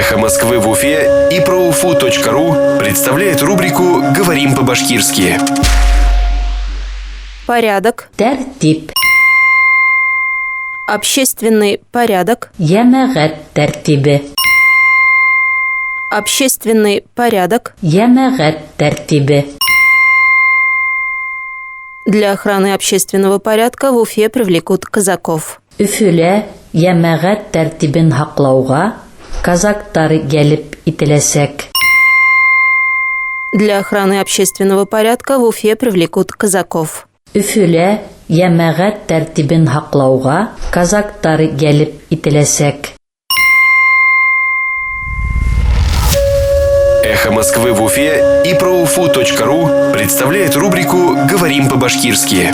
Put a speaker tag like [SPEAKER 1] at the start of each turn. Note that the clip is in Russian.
[SPEAKER 1] «Эхо Москвы» в Уфе и ProUFU.ru представляет рубрику «Говорим по-башкирски».
[SPEAKER 2] Порядок.
[SPEAKER 3] Тәртип.
[SPEAKER 2] Общественный порядок.
[SPEAKER 3] Ямагат тәртибе.
[SPEAKER 2] Общественный порядок.
[SPEAKER 3] Ямагат тәртибе.
[SPEAKER 2] Для охраны общественного порядка в Уфе привлекут казаков.
[SPEAKER 3] Өфөлә ямагат тәртибен һаклауга казактар gelip ителәсәк.
[SPEAKER 2] Для охраны общественного порядка в Уфе привлекут казаков.
[SPEAKER 3] Өфөлә ямагат тәртибен һаклауга казактар gelip ителәсәк.
[SPEAKER 1] «Эхо Москвы» в Уфе и ProUFU.ru представляет рубрику «Говорим по-башкирски».